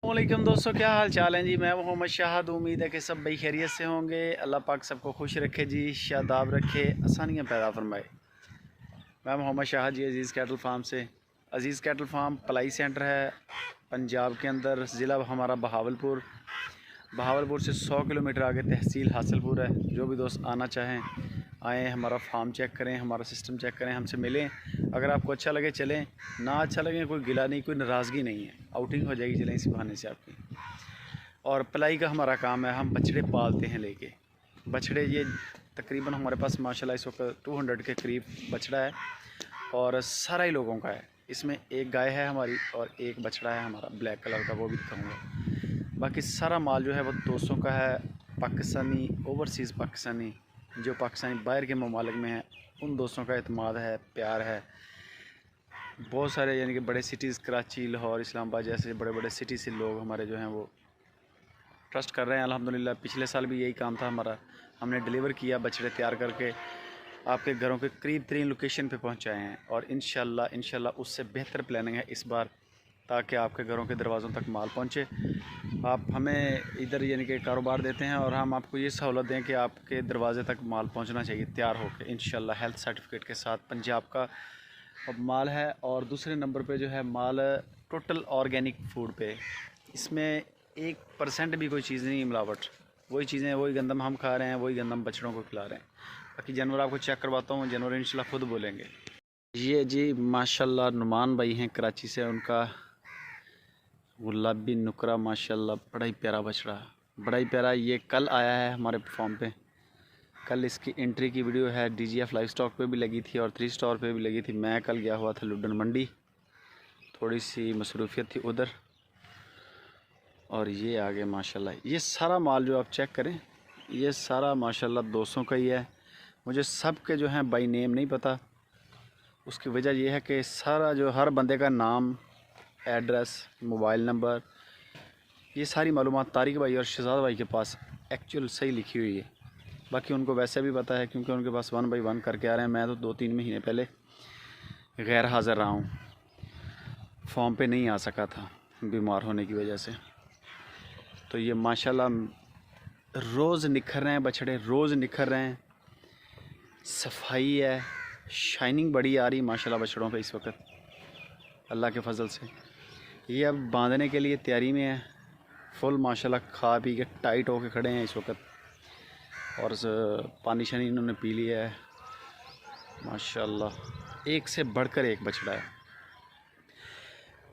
वालेकुम दोस्तों, क्या हाल चाल है जी। मैं मोहम्मद शाहद। उम्मीद है कि सब भाई खैरियत से होंगे। अल्लाह पाक सबको खुश रखे जी, शादाब रखे, आसानियाँ पैदा फरमाए। मैं मोहम्मद शाहद जी, अज़ीज़ कैटल फार्म से। अज़ीज़ कैटल फार्म पलाई सेंटर है पंजाब के अंदर। ज़िला हमारा बहावलपुर। बहावलपुर से 100 किलोमीटर आगे तहसील हासिलपुर है। जो भी दोस्त आना चाहें आएँ, हमारा फार्म चेक करें, हमारा सिस्टम चेक करें, हमसे मिलें। अगर आपको अच्छा लगे चलें, ना अच्छा लगे कोई गिला नहीं, कोई नाराज़गी नहीं है। आउटिंग हो जाएगी चलें इसी बहाने से आपकी। और पलाई का हमारा काम है, हम बछड़े पालते हैं लेके। बछड़े ये तकरीबन हमारे पास माशाल्लाह इस वक्त 200 के करीब बछड़ा है और सारा ही लोगों का है। इसमें एक गाय है हमारी और एक बछड़ा है हमारा ब्लैक कलर का, वो भी दिखाऊँगा। बाकी सारा माल जो है वो दोस्तों का है, पाकिस्तानी, ओवरसीज़ पाकिस्तानी, जो पाकिस्तानी बाहर के ममालिक में हैं, उन दोस्तों का एतमाद है, प्यार है। बहुत सारे यानी कि बड़े सिटीज़, कराची, लाहौर, इस्लामाबाद जैसे बड़े बड़े सिटी से लोग हमारे जो हैं वो ट्रस्ट कर रहे हैं। अल्हम्दुलिल्लाह पिछले साल भी यही काम था हमारा। हमने डिलीवर किया बछड़े तैयार करके, आपके घरों के करीब तरीन लोकेशन पे पहुंचाए हैं। और इंशाल्लाह उससे बेहतर प्लानिंग है इस बार, ताकि आपके घरों के दरवाज़ों तक माल पहुंचे। आप हमें इधर यानी कि कारोबार देते हैं और हम आपको ये सहूलत दें कि आपके दरवाज़े तक माल पहुंचना चाहिए तैयार होकर, इंशाल्लाह हेल्थ सर्टिफिकेट के साथ। पंजाब का माल है। और दूसरे नंबर पे जो है माल टोटल ऑर्गेनिक फूड पे। इसमें 1% भी कोई चीज़ नहीं मिलावट। वही चीज़ें, वही गंदम हम खा रहे हैं, वही गंदम बछड़ों को खिला रहे हैं। बाकी जानवर आपको चेक करवाता हूँ, जानवर इंशाल्लाह खुद बोलेंगे। ये जी माशाल्लाह नुमान भाई हैं कराची से। उनका गुलाबी नुकरा माशाल्लाह बड़ा ही प्यारा बछड़ा, बड़ा ही प्यारा। ये कल आया है हमारे फार्म पे। कल इसकी एंट्री की वीडियो है, DGF लाइव स्टॉक पे भी लगी थी और 3 स्टोर पे भी लगी थी। मैं कल गया हुआ था लुडन मंडी, थोड़ी सी मसरूफियत थी उधर। और ये आगे माशाल्लाह ये सारा माल जो आप चेक करें, ये सारा माशाल्लाह दोस्तों का ही है। मुझे सब के जो हैं बाई नेम नहीं पता। उसकी वजह यह है कि सारा जो हर बंदे का नाम, एड्रेस, मोबाइल नंबर, ये सारी मालूमात तारिक भाई और शहजाद भाई के पास एक्चुअल सही लिखी हुई है। बाकी उनको वैसे भी पता है क्योंकि उनके पास 1 बाई 1 करके आ रहे हैं। मैं तो 2-3 महीने पहले गैर हाज़िर रहा हूँ, फॉर्म पे नहीं आ सका था बीमार होने की वजह से। तो ये माशाल्लाह रोज़ निखर रहे हैं बछड़े, रोज़ निखर रहे हैं। सफाई है, शाइनिंग बड़ी आ रही माशाल्लाह बछड़ों पे इस वक्त अल्लाह के फ़ज़ल से। ये अब बांधने के लिए तैयारी में है फुल माशाल्लाह। खा पी के टाइट होके खड़े हैं इस वक्त। और पानी शानी इन्होंने पी लिया है माशाल्लाह। एक से बढ़कर एक बछड़ा है।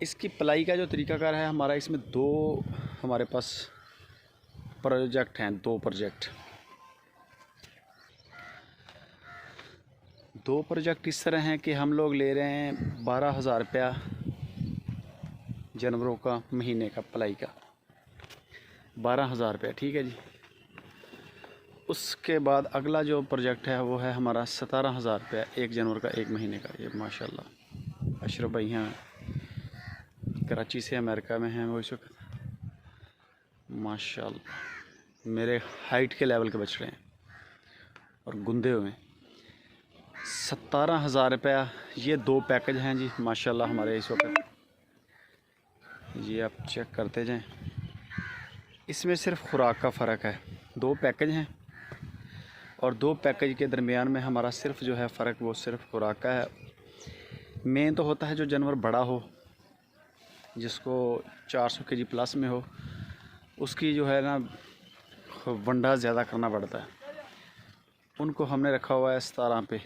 इसकी पलाई का जो तरीक़ाकार है हमारा, इसमें 2 हमारे पास प्रोजेक्ट हैं। 2 प्रोजेक्ट, 2 प्रोजेक्ट इस तरह हैं कि हम लोग ले रहे हैं 12,000 रुपया जानवरों का महीने का, पलाई का 12,000 रुपया, ठीक है जी। उसके बाद अगला जो प्रोजेक्ट है वो है हमारा 17,000 रुपया एक जानवर का, एक महीने का। ये माशाल्लाह अशरफ भाई हैं कराची से, अमेरिका में हैं वो इस वक्त। माशाल्लाह मेरे हाइट के लेवल के बछड़े हैं और गुंदे हुए। 17,000 रुपया ये 2 पैकेज हैं जी माशाल्लाह हमारे इस वक्त। ये आप चेक करते जाएं। इसमें सिर्फ खुराक का फ़र्क है। 2 पैकेज हैं और 2 पैकेज के दरमियान में हमारा सिर्फ जो है फ़र्क वो सिर्फ खुराक का है। मेन तो होता है जो जानवर बड़ा हो, जिसको 400 kg प्लस में हो, उसकी जो है ना वंडा ज़्यादा करना पड़ता है। उनको हमने रखा हुआ है 17 पे,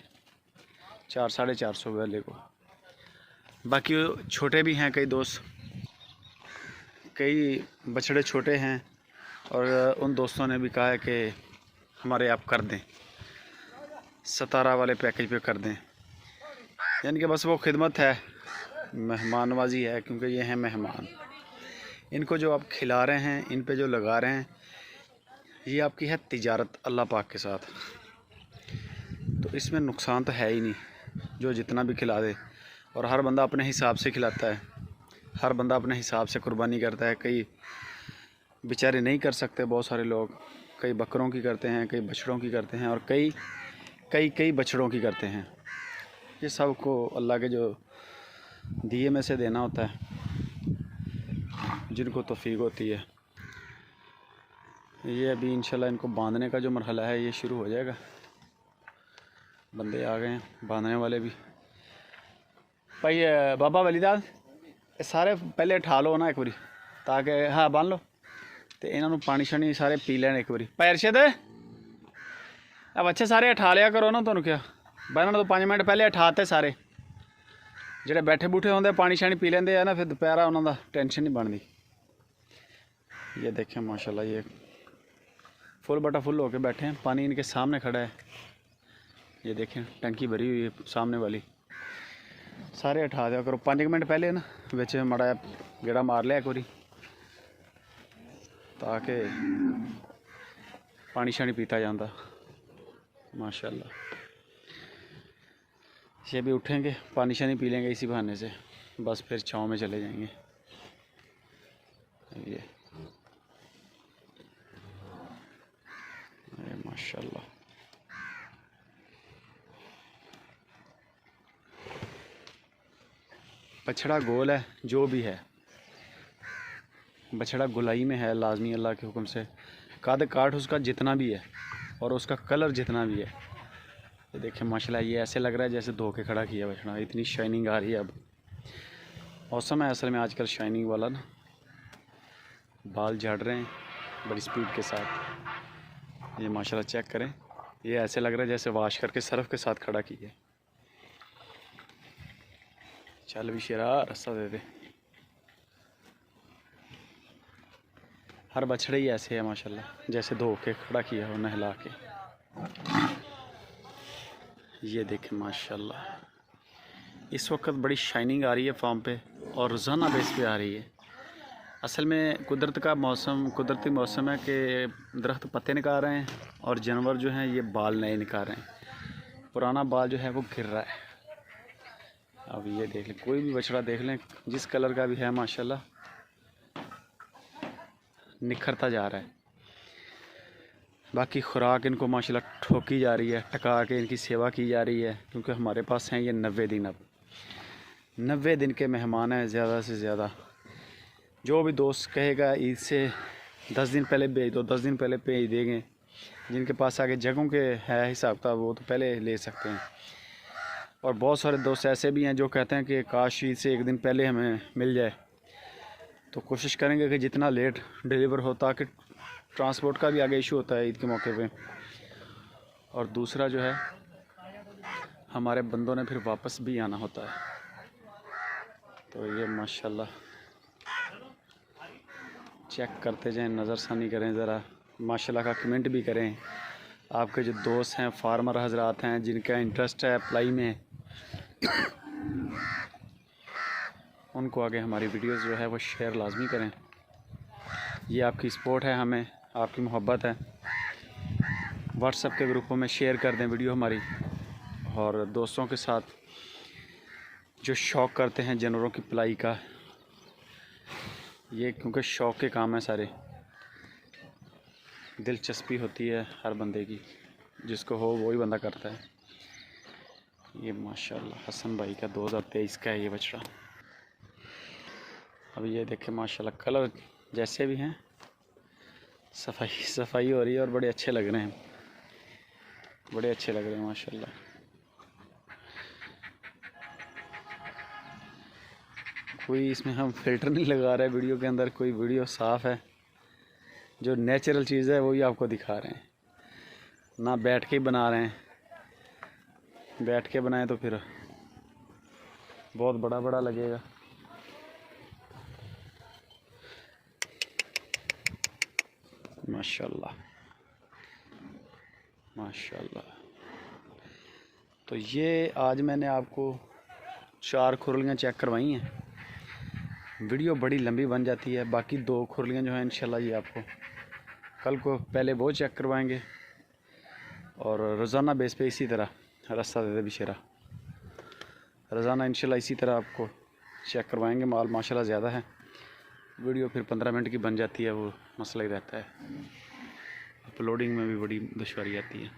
400-450 वाले को। बाकी छोटे भी हैं कई दोस्त, कई बछड़े छोटे हैं और उन दोस्तों ने भी कहा है कि हमारे आप कर दें, 17 वाले पैकेज पे कर दें। यानी कि बस वो खिदमत है, मेहमान नवाजी है, क्योंकि ये हैं मेहमान। इनको जो आप खिला रहे हैं, इन पे जो लगा रहे हैं, ये आपकी है तिजारत अल्लाह पाक के साथ। तो इसमें नुकसान तो है ही नहीं, जो जितना भी खिला दे। और हर बंदा अपने हिसाब से खिलाता है, हर बंदा अपने हिसाब से कुर्बानी करता है। कई बेचारे नहीं कर सकते, बहुत सारे लोग, कई बकरों की करते हैं, कई बछड़ों की करते हैं और कई बछड़ों की करते हैं। ये सब को अल्लाह के जो दिए में से देना होता है। जिनको तौफीक होती है। ये अभी इंशाल्लाह इनको बांधने का जो मरहला है ये शुरू हो जाएगा। बंदे आ गए हैं बांधने वाले भी। भाई बाबा वलीदास सारे पहले उठा लो ना एक बारी ताकि हाँ बन लो तो इन्हों पानी शानी सारे पी लैन एक बारी। भाई अरशद अब अच्छे सारे उठा लिया करो ना, तुहानू क्या बहना तो 5 मिनट पहले उठाते सारे ਜਿਹੜੇ बैठे बूठे होंगे पानी शानी पी लेंगे है ना, फिर दोपहर उन्होंने टेंशन नहीं बनती। ये देखें माशाल्लाह ये फुल बटा फुल होके बैठे हैं, पानी इनके सामने खड़ा है। ये देखें टंकी भरी हुई है सामने वाली। सारे उठा दिया करो 5 मिनट पहले ना, बिच माड़ा गेड़ा मार लिया एक बारी ताकि पानी शानी पीता जाता। माशाल्लाह ये भी उठेंगे पानी शानी पी लेंगे इसी बहाने से, बस फिर छाँव में चले जाएंगे। ये माशाल्लाह बछड़ा गोल है, जो भी है बछड़ा गुलाई में है लाजमी अल्लाह के हुक्म से। कद काठ उसका जितना भी है और उसका कलर जितना भी है, ये देखें माशाल्लाह ये ऐसे लग रहा है जैसे धो के खड़ा किया बछड़ा, इतनी शाइनिंग आ रही है। अब मौसम है असल में आजकल शाइनिंग वाला ना, बाल झड़ रहे हैं बड़ी स्पीड के साथ। ये माशाल्लाह चेक करें, ये ऐसे लग रहा है जैसे वाश करके सर्फ के साथ खड़ा किया। चल भी शेरा रास्ता दे दे। हर बछड़े ही ऐसे है माशाल्लाह जैसे धो के खड़ा किया हो नहला के। ये देखें माशाल्लाह इस वक्त बड़ी शाइनिंग आ रही है फार्म पे और रोज़ाना बेस पे आ रही है। असल में कुदरत का मौसम कुदरती मौसम है कि दरख्त पत्ते निकाल रहे हैं और जानवर जो हैं ये बाल नए निकाल रहे हैं, पुराना बाल जो है वो गिर रहा है। अब ये देख लें, कोई भी बछड़ा देख लें जिस कलर का भी है माशाल्लाह निखरता जा रहा है। बाकी खुराक इनको माशाल्लाह ठोकी जा रही है, टका के इनकी सेवा की जा रही है, क्योंकि हमारे पास हैं ये 90 दिन। अब 90 दिन के मेहमान हैं ज़्यादा से ज़्यादा। जो भी दोस्त कहेगा ईद से 10 दिन पहले भेज दो, 10 दिन पहले भेज देंगे। जिनके पास आगे जगहों के है हिसाब था वो तो पहले ले सकते हैं। और बहुत सारे दोस्त ऐसे भी हैं जो कहते हैं कि काश ईद से 1 दिन पहले हमें मिल जाए, तो कोशिश करेंगे कि जितना लेट डिलीवर हो, ताकि ट्रांसपोर्ट का भी आगे इशू होता है ईद के मौके पे। और दूसरा जो है हमारे बंदों ने फिर वापस भी आना होता है। तो ये माशाल्लाह चेक करते जाएं, नज़रसानी करें ज़रा, माशाल्लाह का कमेंट भी करें। आपके जो दोस्त हैं फार्मर हजरात हैं जिनका इंटरेस्ट है अप्लाई में, उनको आगे हमारी वीडियोस जो है वो शेयर लाजमी करें। ये आपकी सपोर्ट है, हमें आपकी मोहब्बत है। व्हाट्सएप के ग्रुपों में शेयर कर दें वीडियो हमारी, और दोस्तों के साथ जो शौक़ करते हैं जानवरों की पलाई का, ये क्योंकि शौक़ के काम है सारे, दिलचस्पी होती है हर बंदे की, जिसको हो वही बंदा करता है। ये माशाल्लाह हसन भाई का 2023 का है ये बछड़ा। अब ये देखें माशाल्लाह कलर जैसे भी हैं, सफाई हो रही है और बड़े अच्छे लग रहे हैं, बड़े अच्छे लग रहे हैं माशाल्लाह। कोई इसमें हम फ़िल्टर नहीं लगा रहे वीडियो के अंदर, कोई वीडियो साफ़ है, जो नेचुरल चीज़ है वही आपको दिखा रहे हैं। ना बैठ के ही बना रहे हैं, बैठ के बनाए तो फिर बहुत बड़ा बड़ा लगेगा। माशाल्लाह माशाल्लाह। तो ये आज मैंने आपको 4 खुरलियाँ चेक करवाई हैं। वीडियो बड़ी लंबी बन जाती है, बाकी 2 खुरलियाँ जो हैं इंशाल्लाह ये आपको कल को पहले वो चेक करवाएंगे, और रोज़ाना बेस पे इसी तरह रास्ता दे दे बिशेरा, रोज़ाना इंशाल्लाह इसी तरह आपको चेक करवाएंगे। माल माशाल्लाह ज़्यादा है, वीडियो फिर 15 मिनट की बन जाती है, वो मसला ही रहता है, अपलोडिंग में भी बड़ी दुश्वारी आती है।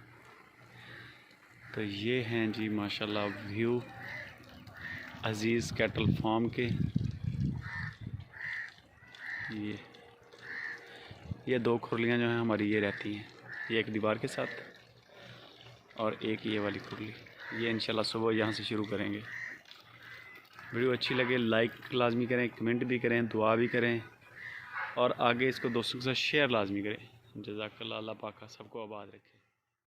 तो ये हैं जी माशाल्लाह व्यू अज़ीज़ कैटल फार्म के। ये 2 खुरलियाँ जो हैं हमारी ये रहती हैं, ये एक दीवार के साथ और एक ये वाली खुरली। ये इंशाल्लाह सुबह यहाँ से शुरू करेंगे। वीडियो अच्छी लगे लाइक लाजमी करें, कमेंट भी करें, दुआ भी करें और आगे इसको दोस्तों के साथ शेयर लाजमी करें। जज़ाकल्लाह, अल्लाह पाक सबको आबाद रखे।